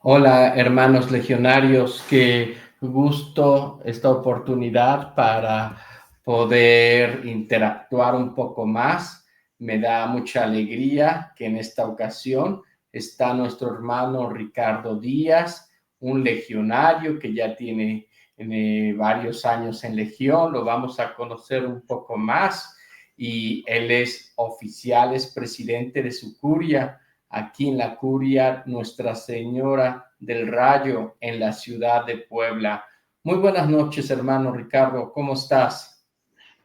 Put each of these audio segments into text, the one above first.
Hola, hermanos legionarios, qué gusto esta oportunidad para poder interactuar un poco más. Me da mucha alegría que en esta ocasión está nuestro hermano Ricardo Díaz, un legionario que ya tiene varios años en Legión. Lo vamos a conocer un poco más y él es oficial, es presidente de su curia aquí en la curia Nuestra Señora del Rayo en la ciudad de Puebla. Muy buenas noches, hermano Ricardo, ¿cómo estás?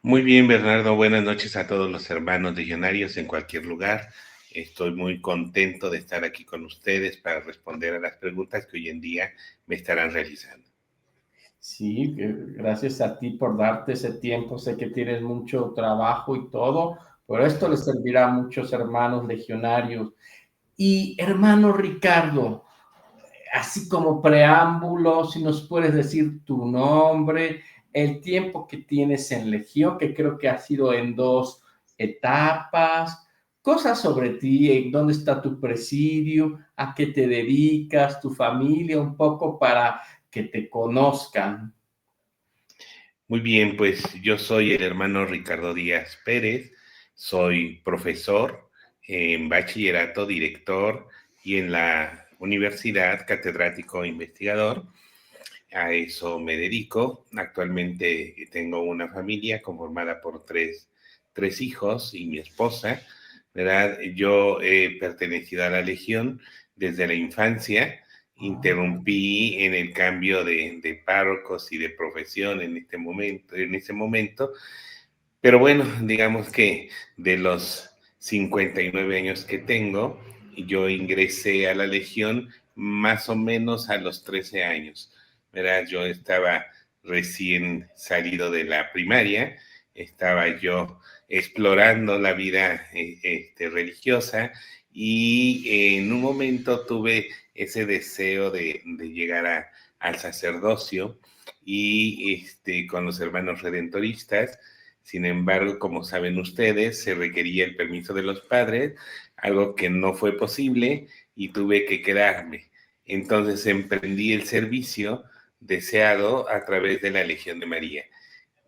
Muy bien, Bernardo. Buenas noches a todos los hermanos legionarios en cualquier lugar. Estoy muy contento de estar aquí con ustedes para responder a las preguntas que hoy en día me estarán realizando. Sí, gracias a ti por darte ese tiempo. Sé que tienes mucho trabajo y todo, pero esto les servirá a muchos hermanos legionarios. Y hermano Ricardo, así como preámbulo, si nos puedes decir tu nombre, el tiempo que tienes en Legión, que creo que ha sido en dos etapas, cosas sobre ti, en dónde está tu presidio, a qué te dedicas, tu familia, un poco para que te conozcan. Muy bien, pues yo soy el hermano Ricardo Díaz Pérez, soy profesor en bachillerato, director y en la universidad catedrático e investigador. A eso me dedico. Actualmente tengo una familia conformada por tres hijos y mi esposa, ¿verdad? Yo he pertenecido a la Legión desde la infancia. Interrumpí en el cambio de párrocos y de profesión en ese momento, pero bueno, digamos que de los 59 años que tengo, yo ingresé a la Legión más o menos a los 13 años, ¿verdad? Yo estaba recién salido de la primaria, estaba yo explorando la vida religiosa y en un momento tuve ese deseo de llegar al sacerdocio y con los hermanos redentoristas. Sin embargo, como saben ustedes, se requería el permiso de los padres, algo que no fue posible y tuve que quedarme. Entonces emprendí el servicio deseado a través de la Legión de María.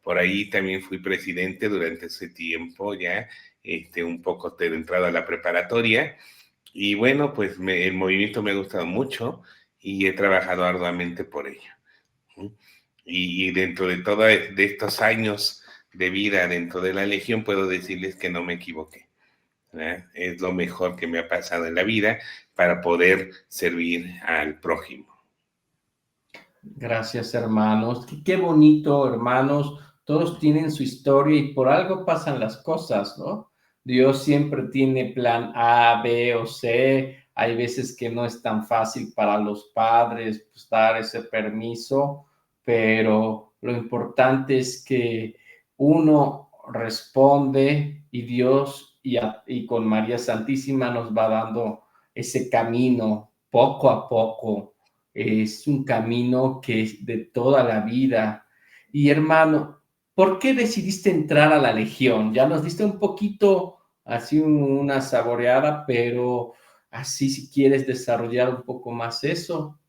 Por ahí también fui presidente durante ese tiempo, ya un poco de entrada a la preparatoria. Y bueno, pues el movimiento me ha gustado mucho y he trabajado arduamente por ello. Y dentro de todos de estos años de vida dentro de la Legión, puedo decirles que no me equivoqué, ¿verdad? Es lo mejor que me ha pasado en la vida para poder servir al prójimo. Gracias, hermanos. Qué bonito, hermanos. Todos tienen su historia y por algo pasan las cosas, ¿no? Dios siempre tiene plan A, B o C. Hay veces que no es tan fácil para los padres pues, dar ese permiso, pero lo importante es que uno responde y Dios y con María Santísima nos va dando ese camino poco a poco. Es un camino que es de toda la vida. Y hermano, ¿por qué decidiste entrar a la Legión? Ya nos diste un poquito, así una saboreada, pero así si quieres desarrollar un poco más eso.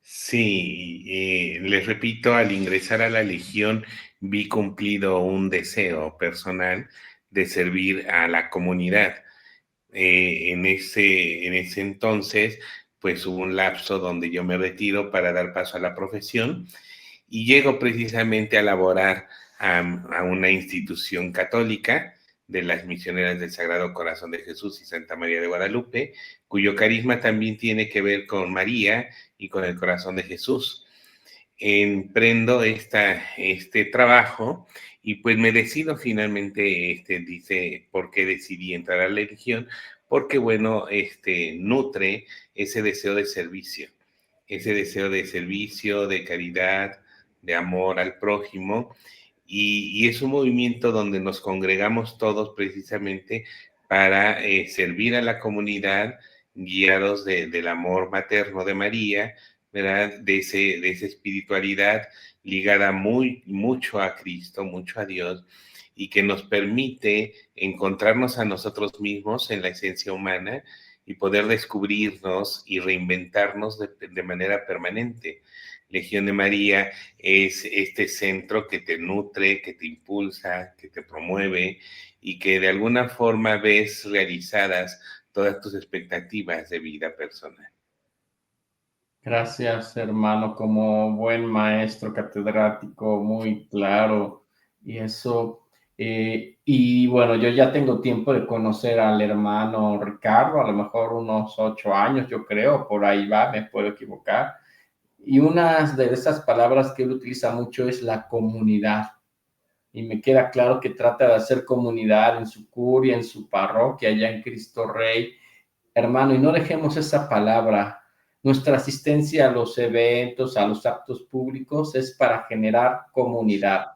Sí, les repito, al ingresar a la Legión vi cumplido un deseo personal de servir a la comunidad. En ese entonces, pues hubo un lapso donde yo me retiro para dar paso a la profesión y llego precisamente a laborar a una institución católica de las misioneras del Sagrado Corazón de Jesús y Santa María de Guadalupe, cuyo carisma también tiene que ver con María y con el corazón de Jesús. Emprendo este trabajo y pues me decido finalmente, dice, ¿por qué decidí entrar a la religión? Porque, bueno, nutre ese deseo de servicio, de caridad, de amor al prójimo, y es un movimiento donde nos congregamos todos precisamente para servir a la comunidad, guiados del amor materno de María, ¿verdad? De esa espiritualidad ligada mucho a Cristo, mucho a Dios, y que nos permite encontrarnos a nosotros mismos en la esencia humana y poder descubrirnos y reinventarnos de manera permanente. Legión de María es este centro que te nutre, que te impulsa, que te promueve y que de alguna forma ves realizadas todas tus expectativas de vida personal. Gracias, hermano, como buen maestro catedrático, muy claro. Y eso, y bueno, yo ya tengo tiempo de conocer al hermano Ricardo, a lo mejor unos 8 años, yo creo, por ahí va, me puedo equivocar. Y una de esas palabras que él utiliza mucho es la comunidad. Y me queda claro que trata de hacer comunidad en su curia, en su parroquia, allá en Cristo Rey. Hermano, y no dejemos esa palabra. Nuestra asistencia a los eventos, a los actos públicos, es para generar comunidad.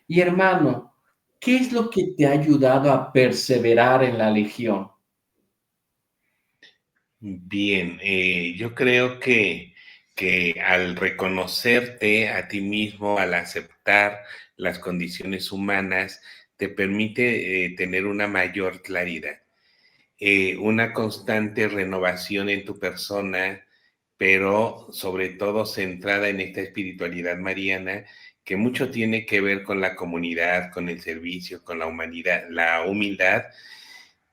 Y hermano, ¿qué es lo que te ha ayudado a perseverar en la Legión? Bien, yo creo que al reconocerte a ti mismo, al aceptar las condiciones humanas, te permite tener una mayor claridad, una constante renovación en tu persona, pero sobre todo centrada en esta espiritualidad mariana que mucho tiene que ver con la comunidad, con el servicio, con la humanidad, la humildad,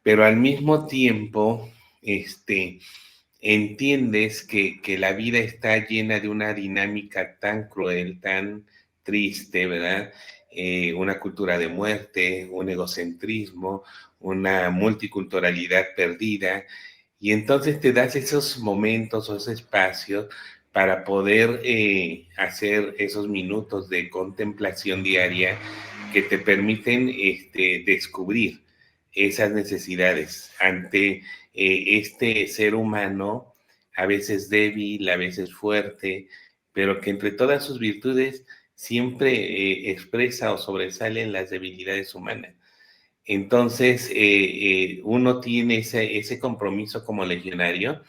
pero al mismo tiempo, entiendes que la vida está llena de una dinámica tan cruel, tan triste, ¿verdad? Una cultura de muerte, un egocentrismo, una multiculturalidad perdida, y entonces te das esos momentos o esos espacios para poder hacer esos minutos de contemplación diaria que te permiten descubrir esas necesidades ante este ser humano, a veces débil, a veces fuerte, pero que entre todas sus virtudes siempre expresa o sobresalen las debilidades humanas. Entonces, uno tiene ese compromiso como legionario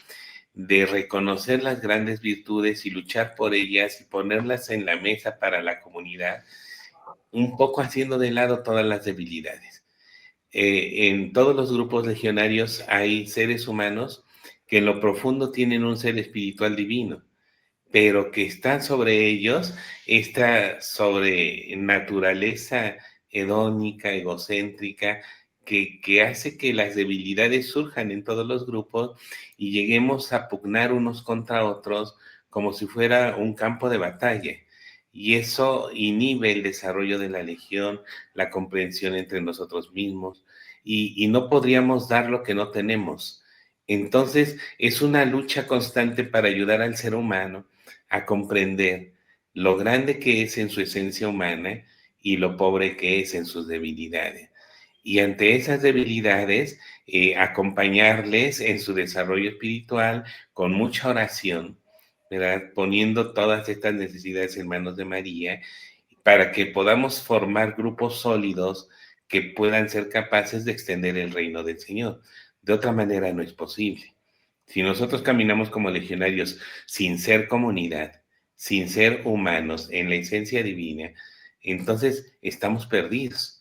de reconocer las grandes virtudes y luchar por ellas y ponerlas en la mesa para la comunidad, un poco haciendo de lado todas las debilidades. En todos los grupos legionarios hay seres humanos que en lo profundo tienen un ser espiritual divino, pero que está sobre ellos esta sobrenaturaleza hedónica, egocéntrica, que hace que las debilidades surjan en todos los grupos y lleguemos a pugnar unos contra otros como si fuera un campo de batalla. Y eso inhibe el desarrollo de la legión, la comprensión entre nosotros mismos, y no podríamos dar lo que no tenemos. Entonces, es una lucha constante para ayudar al ser humano a comprender lo grande que es en su esencia humana y lo pobre que es en sus debilidades. Y ante esas debilidades, acompañarles en su desarrollo espiritual con mucha oración, ¿verdad? Poniendo todas estas necesidades en manos de María para que podamos formar grupos sólidos que puedan ser capaces de extender el reino del Señor. De otra manera no es posible. Si nosotros caminamos como legionarios sin ser comunidad, sin ser humanos en la esencia divina, entonces estamos perdidos.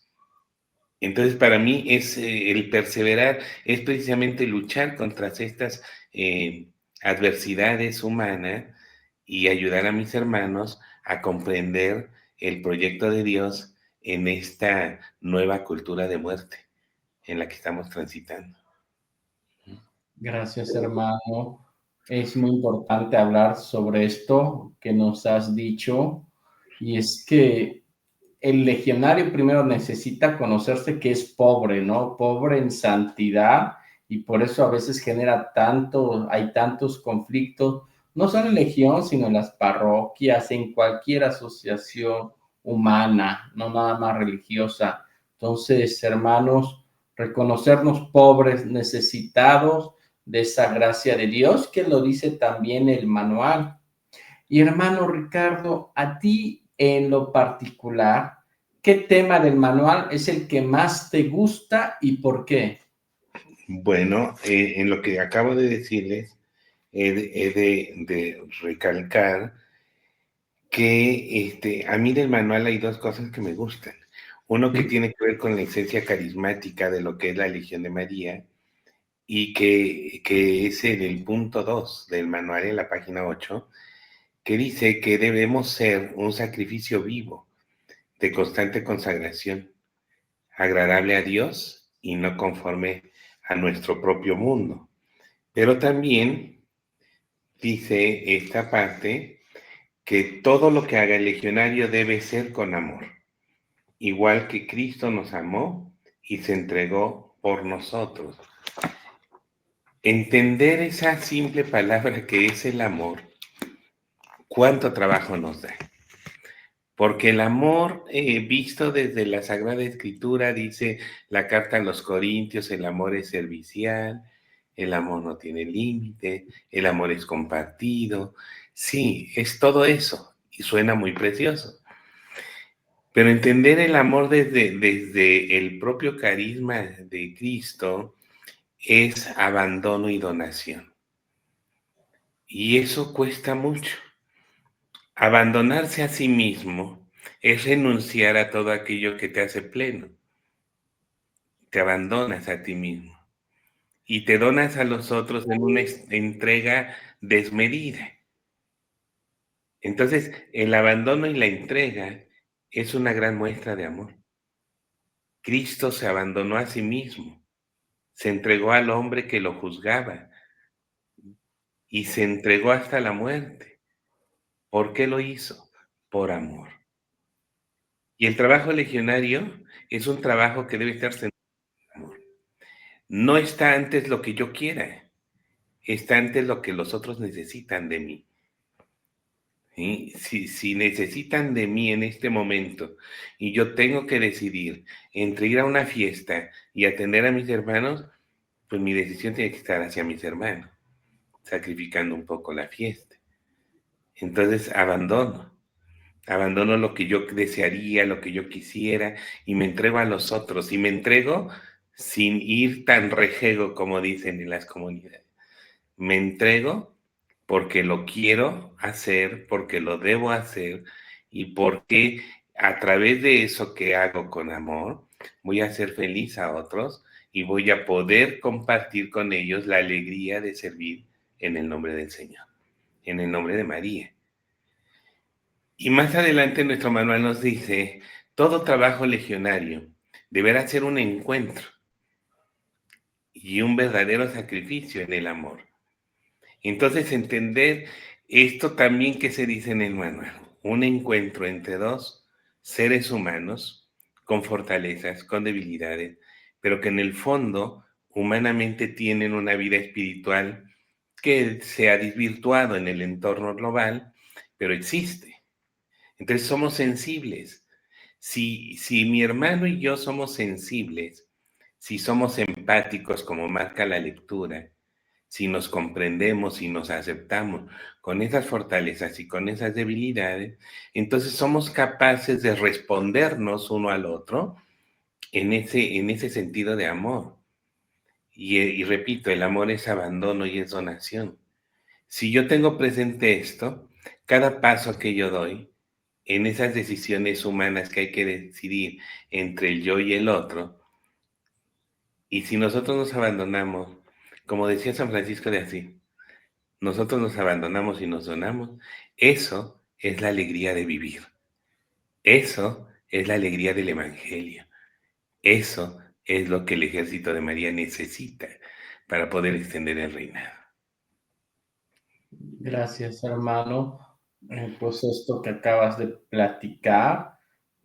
Entonces, para mí es el perseverar, es precisamente luchar contra estas eh, adversidades humanas y ayudar a mis hermanos a comprender el proyecto de Dios en esta nueva cultura de muerte en la que estamos transitando. Gracias, hermano. Es muy importante hablar sobre esto que nos has dicho, y es que el legionario primero necesita conocerse que es pobre, ¿no? Pobre en santidad, y por eso a veces genera tanto, hay tantos conflictos, no solo en legión, sino en las parroquias, en cualquier asociación humana, no nada más religiosa. Entonces, hermanos, reconocernos pobres, necesitados de esa gracia de Dios, que lo dice también el manual. Y hermano Ricardo, a ti en lo particular, ¿qué tema del manual es el que más te gusta y por qué? Bueno, en lo que acabo de decirles, de recalcar que a mí del manual hay dos cosas que me gustan. Uno que Sí, tiene que ver con la esencia carismática de lo que es la Legión de María y que es en el punto 2 del manual, en la página 8, que dice que debemos ser un sacrificio vivo, de constante consagración, agradable a Dios y no conforme a nuestro propio mundo. Pero también dice esta parte que todo lo que haga el legionario debe ser con amor, igual que Cristo nos amó y se entregó por nosotros. Entender esa simple palabra que es el amor, cuánto trabajo nos da. Porque el amor, visto desde la Sagrada Escritura, dice la carta a los Corintios, el amor es servicial, el amor no tiene límite, el amor es compartido. Sí, es todo eso y suena muy precioso. Pero entender el amor desde el propio carisma de Cristo es abandono y donación. Y eso cuesta mucho. Abandonarse a sí mismo es renunciar a todo aquello que te hace pleno. Te abandonas a ti mismo y te donas a los otros en una entrega desmedida. Entonces, el abandono y la entrega es una gran muestra de amor. Cristo se abandonó a sí mismo, se entregó al hombre que lo juzgaba y se entregó hasta la muerte. ¿Por qué lo hizo? Por amor. Y el trabajo legionario es un trabajo que debe estar centrado en amor. No está antes lo que yo quiera, está antes lo que los otros necesitan de mí. ¿Sí? Si necesitan de mí en este momento y yo tengo que decidir entre ir a una fiesta y atender a mis hermanos, pues mi decisión tiene que estar hacia mis hermanos, sacrificando un poco la fiesta. Entonces abandono lo que yo desearía, lo que yo quisiera y me entrego a los otros y me entrego sin ir tan rejego como dicen en las comunidades. Me entrego porque lo quiero hacer, porque lo debo hacer y porque a través de eso que hago con amor, voy a hacer feliz a otros y voy a poder compartir con ellos la alegría de servir en el nombre del Señor, en el nombre de María. Y más adelante nuestro manual nos dice, todo trabajo legionario deberá ser un encuentro y un verdadero sacrificio en el amor. Entonces, entender esto también que se dice en el manual, un encuentro entre dos seres humanos con fortalezas, con debilidades, pero que en el fondo humanamente tienen una vida espiritual que se ha desvirtuado en el entorno global, pero existe. Entonces somos sensibles. Si mi hermano y yo somos sensibles, si somos empáticos como marca la lectura, si nos comprendemos y nos aceptamos con esas fortalezas y con esas debilidades, entonces somos capaces de respondernos uno al otro en ese sentido de amor. Y repito, el amor es abandono y es donación. Si yo tengo presente esto, cada paso que yo doy en esas decisiones humanas que hay que decidir entre el yo y el otro, y si nosotros nos abandonamos, como decía San Francisco de Asís, nosotros nos abandonamos y nos donamos, eso es la alegría de vivir. Eso es la alegría del Evangelio. Eso es lo que el ejército de María necesita para poder extender el reinado. Gracias, hermano. Pues esto que acabas de platicar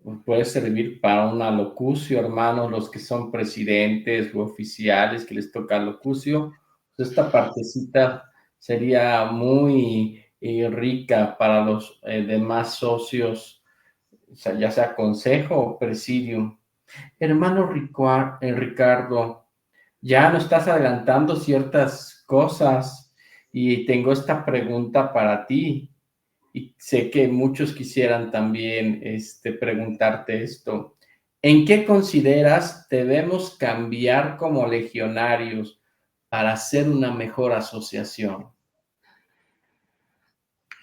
pues, puede servir para una locucio, hermanos, los que son presidentes o oficiales que les toca locucio. Pues esta partecita sería muy rica para los demás socios, o sea, ya sea consejo o presidium. Hermano Ricardo, ya no estás adelantando ciertas cosas y tengo esta pregunta para ti. Y sé que muchos quisieran también preguntarte esto. ¿En qué consideras debemos cambiar como legionarios para hacer una mejor asociación?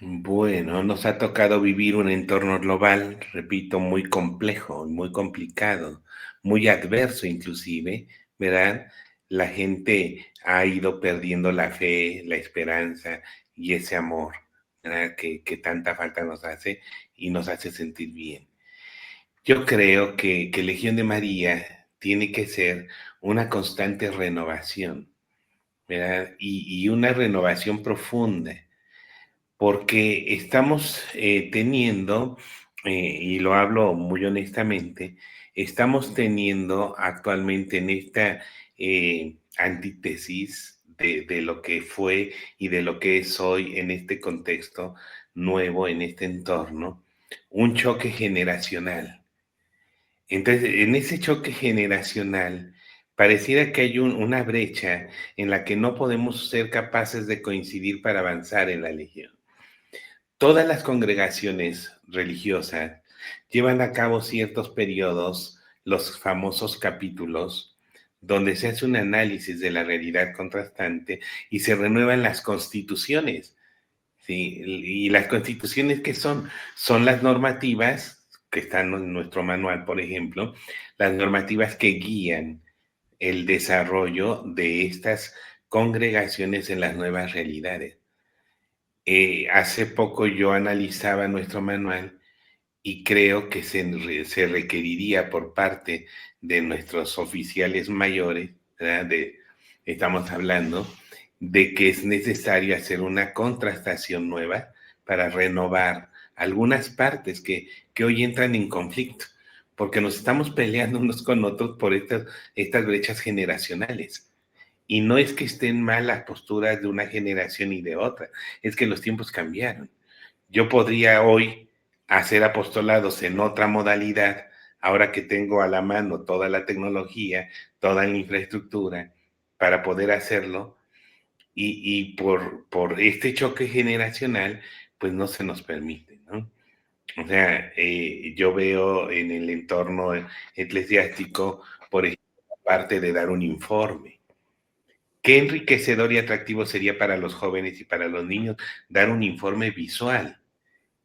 Bueno, nos ha tocado vivir un entorno global, repito, muy complejo, muy complicado, muy adverso inclusive, ¿verdad? la gente ha ido perdiendo la fe, la esperanza y ese amor, ¿verdad? Que tanta falta nos hace y nos hace sentir bien. Yo creo que Legión de María tiene que ser una constante renovación, ¿verdad? Y una renovación profunda, porque estamos teniendo, y lo hablo muy honestamente, estamos teniendo actualmente en esta antítesis de lo que fue y de lo que es hoy en este contexto nuevo, en este entorno, un choque generacional. Entonces, en ese choque generacional, pareciera que hay una brecha en la que no podemos ser capaces de coincidir para avanzar en la Legión. Todas las congregaciones religiosas llevan a cabo ciertos periodos, los famosos capítulos, donde se hace un análisis de la realidad contrastante y se renuevan las constituciones. ¿Sí? Y las constituciones, ¿qué son? Son las normativas que están en nuestro manual, por ejemplo, las normativas que guían el desarrollo de estas congregaciones en las nuevas realidades. Hace poco yo analizaba nuestro manual y creo que se requeriría por parte de nuestros oficiales mayores, ¿verdad? Estamos hablando de que es necesario hacer una contrastación nueva para renovar algunas partes que hoy entran en conflicto, porque nos estamos peleando unos con otros por estas brechas generacionales. Y no es que estén mal las posturas de una generación y de otra, es que los tiempos cambiaron. Yo podría hoy hacer apostolados en otra modalidad, ahora que tengo a la mano toda la tecnología, toda la infraestructura para poder hacerlo, y por este choque generacional, pues no se nos permite, ¿no? O sea, yo veo en el entorno eclesiástico, por ejemplo, parte de dar un informe. Qué enriquecedor y atractivo sería para los jóvenes y para los niños dar un informe visual,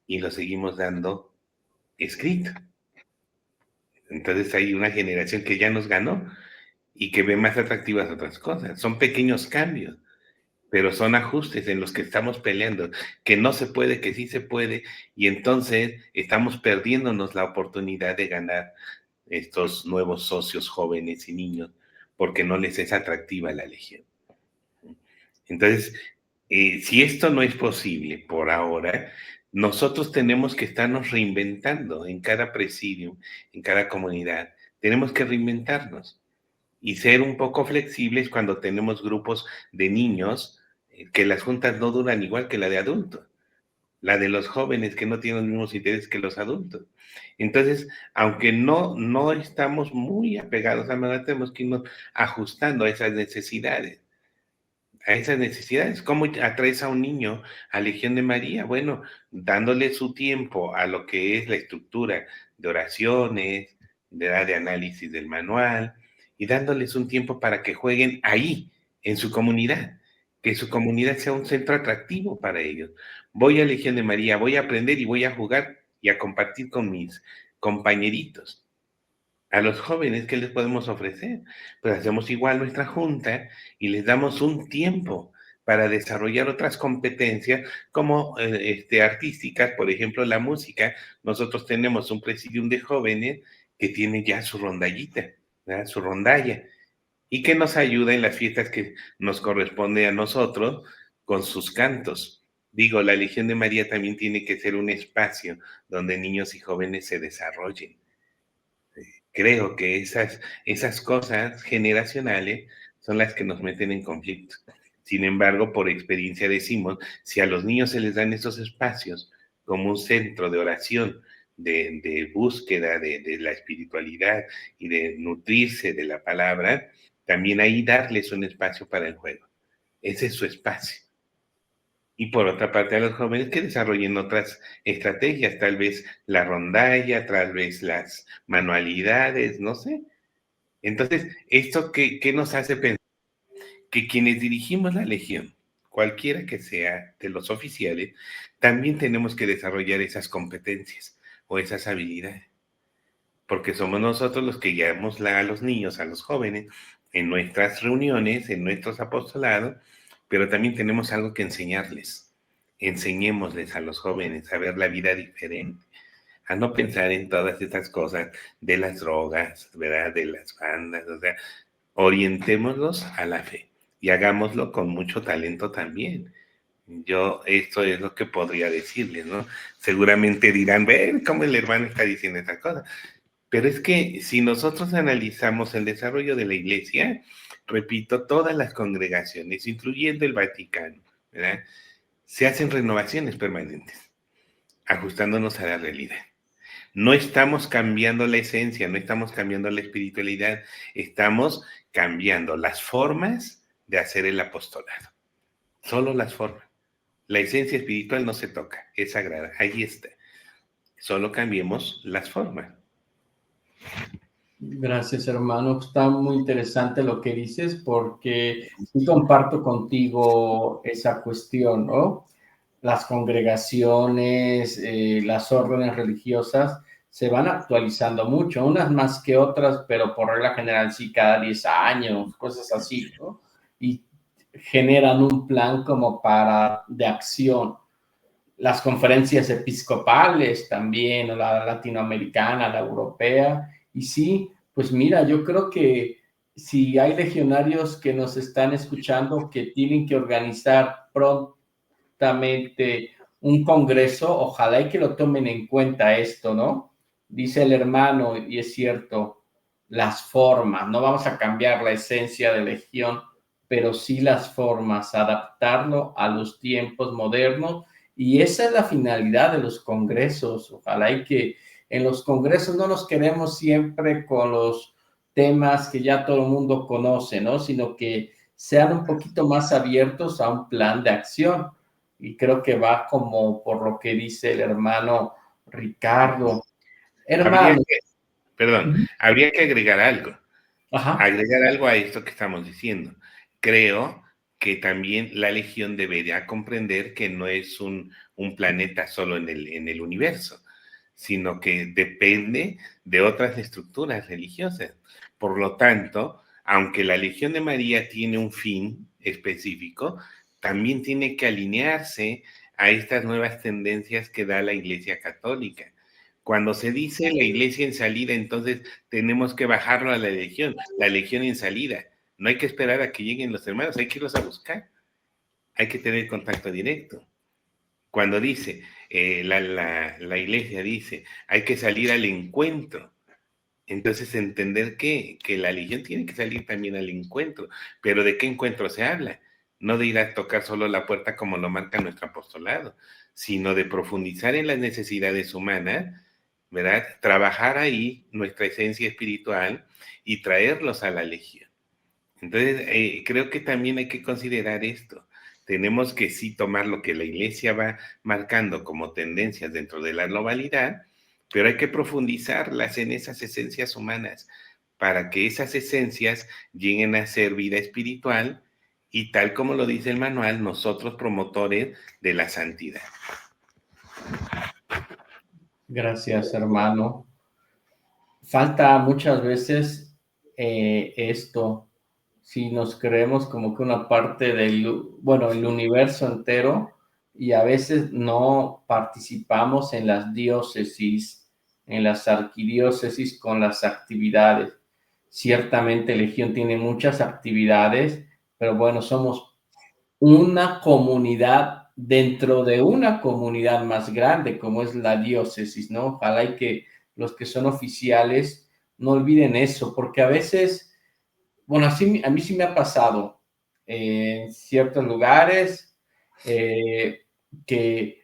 y lo seguimos dando escrito. Entonces hay una generación que ya nos ganó y que ve más atractivas otras cosas. Son pequeños cambios, pero son ajustes en los que estamos peleando, que no se puede, que sí se puede, y entonces estamos perdiéndonos la oportunidad de ganar estos nuevos socios jóvenes y niños porque no les es atractiva la Legión. Entonces, si esto no es posible por ahora, nosotros tenemos que estarnos reinventando en cada presidium, en cada comunidad. Tenemos que reinventarnos y ser un poco flexibles cuando tenemos grupos de niños, que las juntas no duran igual que la de adultos, la de los jóvenes que no tienen los mismos intereses que los adultos. Entonces, aunque no estamos muy apegados a nada, tenemos que irnos ajustando a esas necesidades, a esas necesidades. ¿Cómo atraes a un niño a Legión de María? Bueno, dándole su tiempo a lo que es la estructura de oraciones, de análisis del manual, y dándoles un tiempo para que jueguen ahí, en su comunidad, que su comunidad sea un centro atractivo para ellos. Voy a Legión de María, voy a aprender y voy a jugar y a compartir con mis compañeritos. A los jóvenes, ¿qué les podemos ofrecer? Pues hacemos igual nuestra junta y les damos un tiempo para desarrollar otras competencias como artísticas, por ejemplo, la música. Nosotros tenemos un presidium de jóvenes que tiene ya su rondallita, ¿verdad? Su rondalla, y que nos ayuda en las fiestas que nos corresponde a nosotros con sus cantos. Digo, la Legión de María también tiene que ser un espacio donde niños y jóvenes se desarrollen. Creo que esas cosas generacionales son las que nos meten en conflicto. Sin embargo, por experiencia decimos, si a los niños se les dan esos espacios como un centro de oración, de búsqueda de la espiritualidad y de nutrirse de la palabra, también ahí darles un espacio para el juego. Ese es su espacio. Y por otra parte, a los jóvenes que desarrollen otras estrategias, tal vez la rondalla, tal vez las manualidades, no sé. Entonces, ¿esto qué nos hace pensar? Que quienes dirigimos la Legión, cualquiera que sea de los oficiales, también tenemos que desarrollar esas competencias o esas habilidades, porque somos nosotros los que guiamos a los niños, a los jóvenes, en nuestras reuniones, en nuestros apostolados, pero también tenemos algo que enseñarles. Enseñémosles a los jóvenes a ver la vida diferente, a no pensar en todas estas cosas de las drogas, ¿verdad? De las bandas, o sea, orientémoslos a la fe y hagámoslo con mucho talento también. Yo, esto es lo que podría decirles, ¿no? Seguramente dirán, ver cómo el hermano está diciendo esta cosa. Pero es que si nosotros analizamos el desarrollo de la iglesia, repito, todas las congregaciones, incluyendo el Vaticano, ¿verdad? Se hacen renovaciones permanentes, ajustándonos a la realidad. No estamos cambiando la esencia, no estamos cambiando la espiritualidad, estamos cambiando las formas de hacer el apostolado. Solo las formas. La esencia espiritual no se toca, es sagrada, ahí está. Solo cambiemos las formas. Gracias, hermano. Está muy interesante lo que dices porque sí comparto contigo esa cuestión, ¿no? Las congregaciones, las órdenes religiosas se van actualizando mucho, unas más que otras, pero por regla general sí cada 10 años, cosas así, ¿no? Y generan un plan como para de acción. Las conferencias episcopales también, o la latinoamericana, la europea, y sí, pues mira, yo creo que si hay legionarios que nos están escuchando que tienen que organizar prontamente un congreso, ojalá y que lo tomen en cuenta esto, ¿no? Dice el hermano, y es cierto, las formas, no vamos a cambiar la esencia de Legión, pero sí las formas, adaptarlo a los tiempos modernos, y esa es la finalidad de los congresos. Ojalá y que en los congresos no nos quedemos siempre con los temas que ya todo el mundo conoce, ¿no? Sino que sean un poquito más abiertos a un plan de acción. Y creo que va como por lo que dice el hermano Ricardo. Habría Hermano. que, perdón, habría que Ajá. agregar algo a esto que estamos diciendo. Creo que también la Legión debería comprender que no es un planeta solo en el universo, sino que depende de otras estructuras religiosas. Por lo tanto, aunque la Legión de María tiene un fin específico, también tiene que alinearse a estas nuevas tendencias que da la Iglesia Católica. Cuando se dice la iglesia en salida, entonces tenemos que bajarlo a la legión en salida. No hay que esperar a que lleguen los hermanos, hay que irlos a buscar, hay que tener contacto directo. Cuando dice, la iglesia dice, hay que salir al encuentro, entonces entender que la legión tiene que salir también al encuentro, pero ¿de qué encuentro se habla? No de ir a tocar solo la puerta como lo marca nuestro apostolado, sino de profundizar en las necesidades humanas, ¿verdad? Trabajar ahí nuestra esencia espiritual y traerlos a la legión. Entonces, creo que también hay que considerar esto. Tenemos que sí tomar lo que la iglesia va marcando como tendencias dentro de la globalidad, pero hay que profundizarlas en esas esencias humanas para que esas esencias lleguen a ser vida espiritual y tal como lo dice el manual, nosotros promotores de la santidad. Gracias, hermano. Falta muchas veces esto, si nos creemos como que una parte del, bueno, el universo entero, y a veces no participamos en las diócesis, en las arquidiócesis con las actividades. Ciertamente Legión tiene muchas actividades, pero bueno, somos una comunidad dentro de una comunidad más grande como es la diócesis, ¿no? Ojalá y que los que son oficiales no olviden eso, porque a veces, bueno, así, a mí sí me ha pasado en ciertos lugares que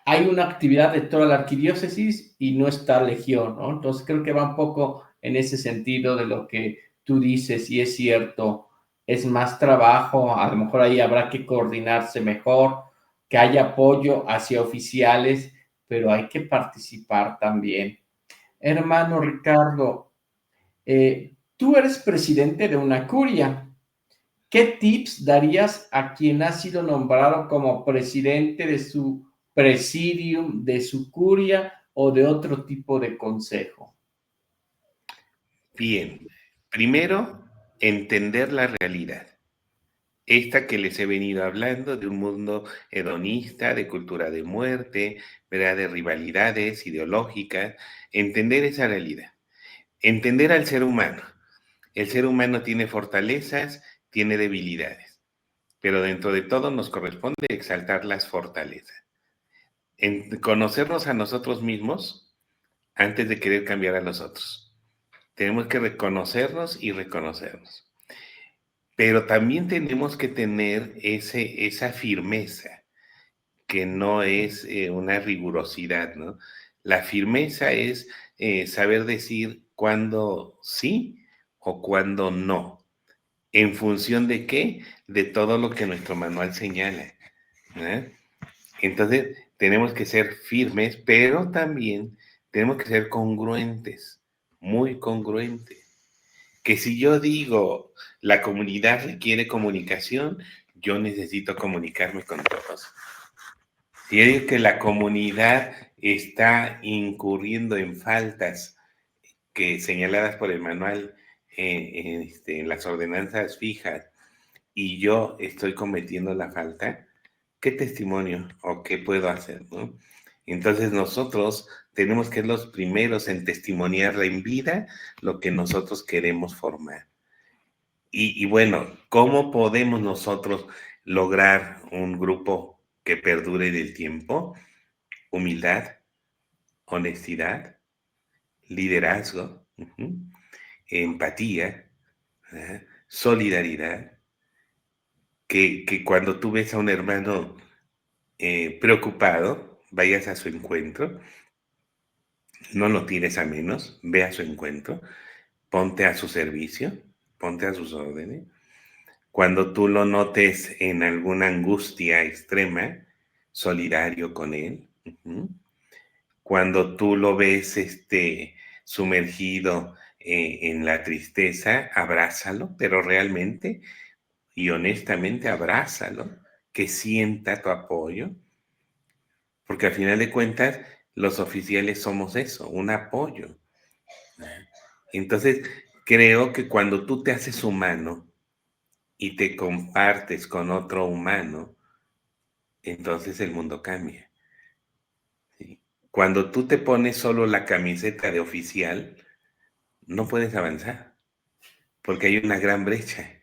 hay una actividad de toda la arquidiócesis y no está Legión, ¿no? Entonces creo que va un poco en ese sentido de lo que tú dices y es cierto, es más trabajo, a lo mejor ahí habrá que coordinarse mejor, que haya apoyo hacia oficiales, pero hay que participar también. Hermano Ricardo, tú eres presidente de una curia. ¿Qué tips darías a quien ha sido nombrado como presidente de su presidium, de su curia o de otro tipo de consejo? Bien, primero, entender la realidad. Esta que les he venido hablando de un mundo hedonista, de cultura de muerte, ¿verdad? De rivalidades ideológicas, entender esa realidad, entender al ser humano. El ser humano tiene fortalezas, tiene debilidades, pero dentro de todo nos corresponde exaltar las fortalezas. En conocernos a nosotros mismos antes de querer cambiar a los otros. Tenemos que reconocernos y reconocernos. Pero también tenemos que tener esa firmeza, que no es una rigurosidad, ¿no? La firmeza es saber decir cuándo sí o cuándo no. ¿En función de qué? De todo lo que nuestro manual señala, ¿eh? Entonces, tenemos que ser firmes, pero también tenemos que ser congruentes, muy congruentes. Que si yo digo, la comunidad requiere comunicación, yo necesito comunicarme con todos. Si yo digo que la comunidad está incurriendo en faltas que señaladas por el manual en las ordenanzas fijas y yo estoy cometiendo la falta, ¿qué testimonio o qué puedo hacer, no? Entonces nosotros tenemos que ser los primeros en testimoniar en vida lo que nosotros queremos formar. Y bueno, ¿cómo podemos nosotros lograr un grupo que perdure en el tiempo? Humildad, honestidad, liderazgo, empatía, ¿verdad? Solidaridad, que cuando tú ves a un hermano preocupado, vayas a su encuentro, no lo tires a menos, ve a su encuentro, ponte a su servicio, ponte a sus órdenes. Cuando tú lo notes en alguna angustia extrema, solidario con él. Cuando tú lo ves sumergido en la tristeza, abrázalo, pero realmente y honestamente abrázalo, que sienta tu apoyo, porque al final de cuentas los oficiales somos eso, un apoyo. Entonces, creo que cuando tú te haces humano y te compartes con otro humano, entonces el mundo cambia. ¿Sí? Cuando tú te pones solo la camiseta de oficial, no puedes avanzar, porque hay una gran brecha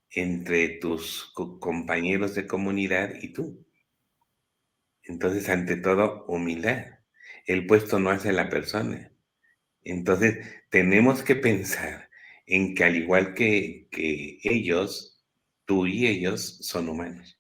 entre tus compañeros de comunidad y tú. Entonces, ante todo, humildad. El puesto no hace a la persona. Entonces, tenemos que pensar en que al igual que ellos, tú y ellos son humanos.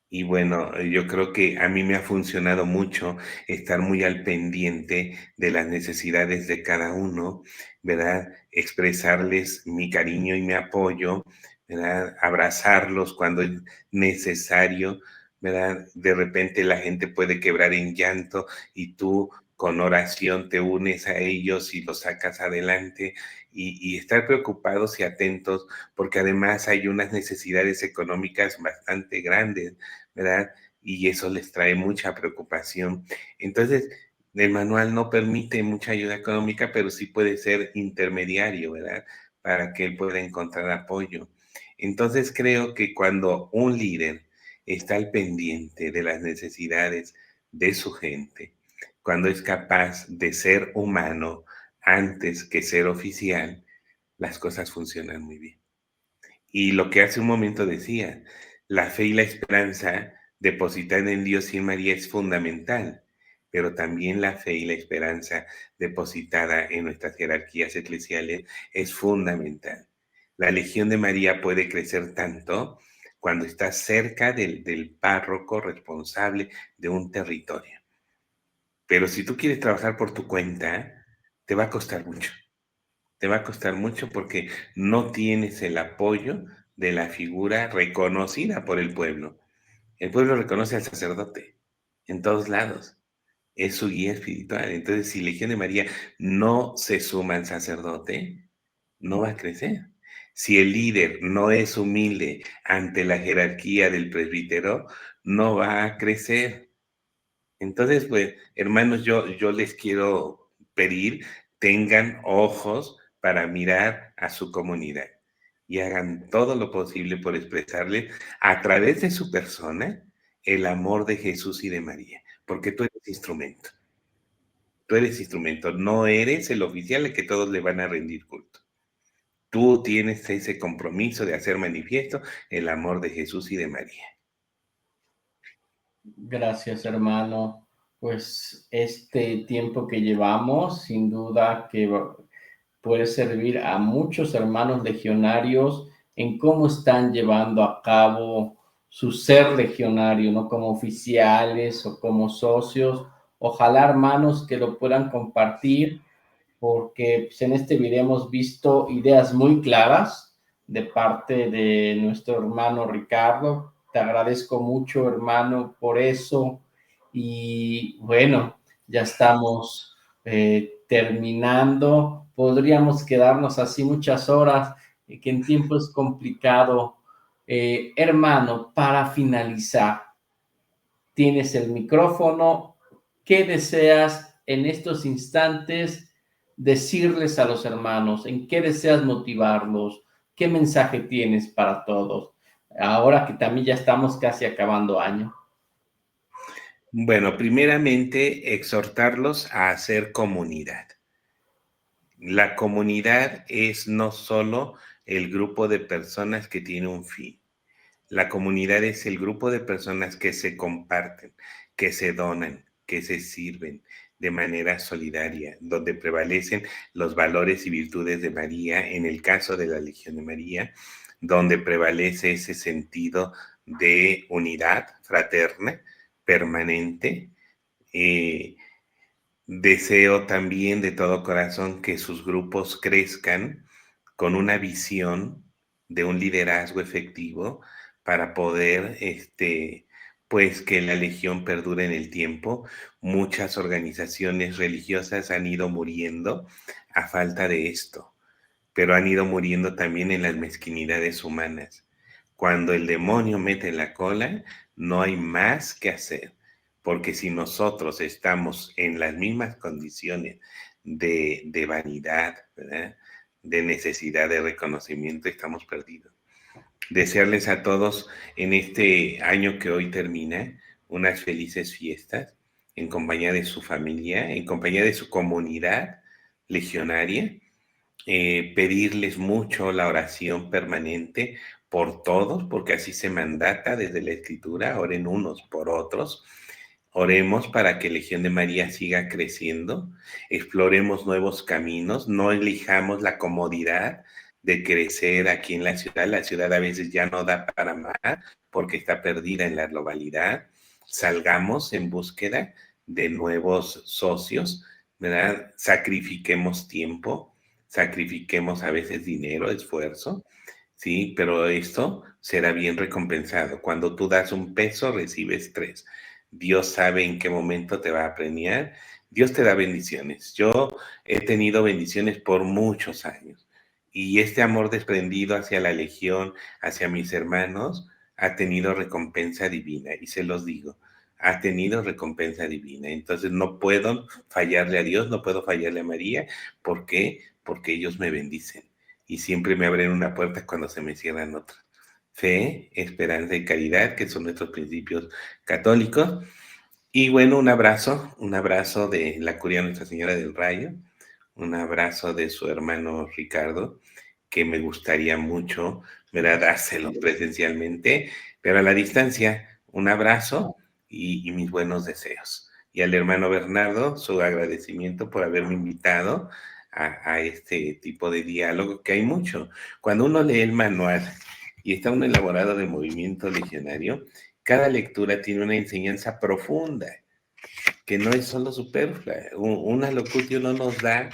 Y bueno, yo creo que a mí me ha funcionado mucho estar muy al pendiente de las necesidades de cada uno, ¿verdad? Expresarles mi cariño y mi apoyo, ¿verdad? Abrazarlos cuando es necesario, ¿verdad? De repente la gente puede quebrar en llanto y tú con oración te unes a ellos y los sacas adelante y estar preocupados y atentos porque además hay unas necesidades económicas bastante grandes, ¿verdad? Y eso les trae mucha preocupación. Entonces, el manual no permite mucha ayuda económica, pero sí puede ser intermediario, ¿verdad? Para que él pueda encontrar apoyo. Entonces, creo que cuando un líder está al pendiente de las necesidades de su gente, cuando es capaz de ser humano antes que ser oficial, las cosas funcionan muy bien. Y lo que hace un momento decía, la fe y la esperanza depositada en Dios y en María es fundamental, pero también la fe y la esperanza depositada en nuestras jerarquías eclesiales es fundamental. La Legión de María puede crecer tanto cuando está cerca del párroco responsable de un territorio. Pero si tú quieres trabajar por tu cuenta, te va a costar mucho. Te va a costar mucho porque no tienes el apoyo de la figura reconocida por el pueblo. El pueblo reconoce al sacerdote en todos lados. Es su guía espiritual. Entonces, si Legión de María no se suma al sacerdote, no va a crecer. Si el líder no es humilde ante la jerarquía del presbítero, no va a crecer. Entonces, pues, hermanos, yo les quiero pedir, tengan ojos para mirar a su comunidad. y hagan todo lo posible por expresarle a través de su persona el amor de Jesús y de María, porque tú eres instrumento. Tú eres instrumento, no eres el oficial al que todos le van a rendir culto. Tú tienes ese compromiso de hacer manifiesto el amor de Jesús y de María. Gracias, hermano. Pues este tiempo que llevamos, sin duda que puede servir a muchos hermanos legionarios en cómo están llevando a cabo su ser legionario, ¿no? Como oficiales o como socios. Ojalá, hermanos, que lo puedan compartir, porque pues, en este video hemos visto ideas muy claras de parte de nuestro hermano Ricardo. Te agradezco mucho, hermano, por eso. Y bueno, ya estamos terminando. Podríamos quedarnos así muchas horas, que en tiempo es complicado. Hermano, para finalizar, tienes el micrófono. ¿Qué deseas en estos instantes decirles a los hermanos? ¿En qué deseas motivarlos? ¿Qué mensaje tienes para todos? Ahora que también ya estamos casi acabando año. Bueno, primeramente, exhortarlos a hacer comunidad. La comunidad es no solo el grupo de personas que tiene un fin. La comunidad es el grupo de personas que se comparten, que se donan, que se sirven de manera solidaria, donde prevalecen los valores y virtudes de María, en el caso de la Legión de María, donde prevalece ese sentido de unidad fraterna, permanente. Deseo también de todo corazón que sus grupos crezcan con una visión de un liderazgo efectivo para poder, pues, que la Legión perdure en el tiempo. Muchas organizaciones religiosas han ido muriendo a falta de esto, pero han ido muriendo también en las mezquinidades humanas. Cuando el demonio mete la cola, no hay más que hacer, porque si nosotros estamos en las mismas condiciones de vanidad, ¿verdad?, de necesidad de reconocimiento, estamos perdidos. Desearles a todos en este año que hoy termina unas felices fiestas en compañía de su familia, en compañía de su comunidad legionaria. Pedirles mucho la oración permanente por todos, porque así se mandata desde la Escritura: oren unos por otros. Oremos para que Legión de María siga creciendo, exploremos nuevos caminos, no elijamos la comodidad de crecer aquí en la ciudad. La ciudad a veces ya no da para más porque está perdida en la globalidad. Salgamos en búsqueda de nuevos socios, ¿verdad? Sacrifiquemos tiempo, sacrifiquemos a veces dinero, esfuerzo, sí, pero esto será bien recompensado. Cuando tú das 1 peso, recibes 3. Dios sabe en qué momento te va a premiar. Dios te da bendiciones. Yo he tenido bendiciones por muchos años y este amor desprendido hacia la Legión, hacia mis hermanos, ha tenido recompensa divina, y se los digo, ha tenido recompensa divina. Entonces no puedo fallarle a Dios, no puedo fallarle a María. ¿Por qué? Porque ellos me bendicen y siempre me abren una puerta cuando se me cierran otra. Fe, esperanza y caridad, que son nuestros principios católicos. Y bueno, un abrazo de la Curia Nuestra Señora del Rayo, un abrazo de su hermano Ricardo, que me gustaría mucho, ¿verdad?, dárselo presencialmente, pero a la distancia. Un abrazo y mis buenos deseos. Y al hermano Bernardo, su agradecimiento por haberme invitado a este tipo de diálogo, que hay mucho. Cuando uno lee el manual y está uno elaborado de movimiento legionario, cada lectura tiene una enseñanza profunda, que no es solo superflua. Una locutio no nos da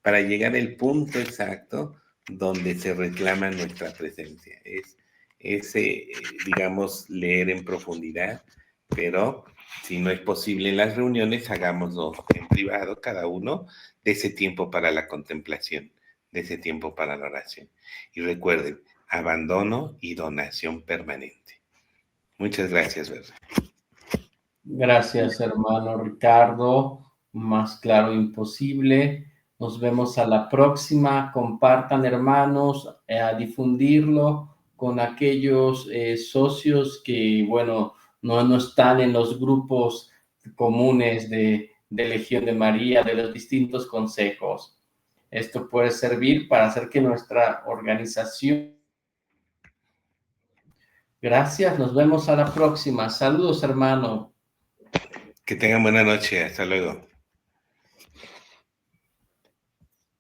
para llegar al punto exacto donde se reclama nuestra presencia. Es ese, digamos, leer en profundidad, pero si no es posible en las reuniones, hagámoslo en privado, cada uno, de ese tiempo para la contemplación, de ese tiempo para la oración. Y recuerden, abandono y donación permanente. Muchas gracias, ¿verdad? Gracias, hermano Ricardo. Más claro imposible. Nos vemos a la próxima. Compartan, hermanos, a difundirlo con aquellos socios que, bueno, no están en los grupos comunes de Legión de María, de los distintos consejos. Esto puede servir para hacer que nuestra organización... Gracias, nos vemos a la próxima. Saludos, hermano. Que tengan buena noche, hasta luego.